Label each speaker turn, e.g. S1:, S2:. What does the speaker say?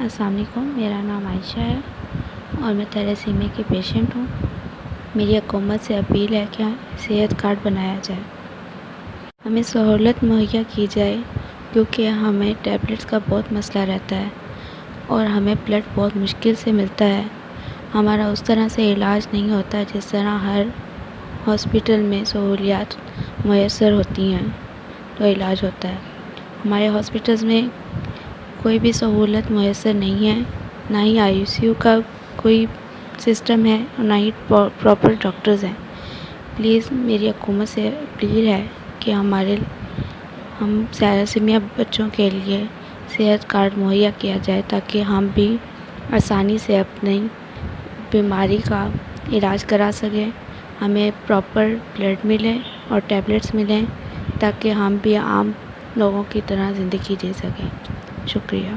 S1: السلام علیکم، میرا نام عائشہ ہے اور میں تیلیسیمیا کی پیشنٹ ہوں۔ میری حکومت سے اپیل ہے کہ صحت کارڈ بنایا جائے، ہمیں سہولت مہیا کی جائے، کیونکہ ہمیں ٹیبلیٹس کا بہت مسئلہ رہتا ہے اور ہمیں بلڈ بہت مشکل سے ملتا ہے۔ ہمارا اس طرح سے علاج نہیں ہوتا جس طرح ہر ہاسپٹل میں سہولیات میسر ہوتی ہیں تو علاج ہوتا ہے۔ ہمارے ہاسپٹلز میں کوئی بھی سہولت میسر نہیں ہے، نہ ہی آئی سی یو کا کوئی سسٹم ہے اور نہ ہی پراپر ڈاکٹرز ہیں۔ پلیز میری حکومت سے اپیل ہے کہ ہم تیلیسیمیا بچوں کے لیے صحت کارڈ مہیا کیا جائے تاکہ ہم بھی آسانی سے اپنی بیماری کا علاج کرا سکیں، ہمیں پراپر بلڈ ملے اور ٹیبلیٹس ملیں تاکہ ہم بھی عام لوگوں کی طرح زندگی جی سکیں۔ شکریہ۔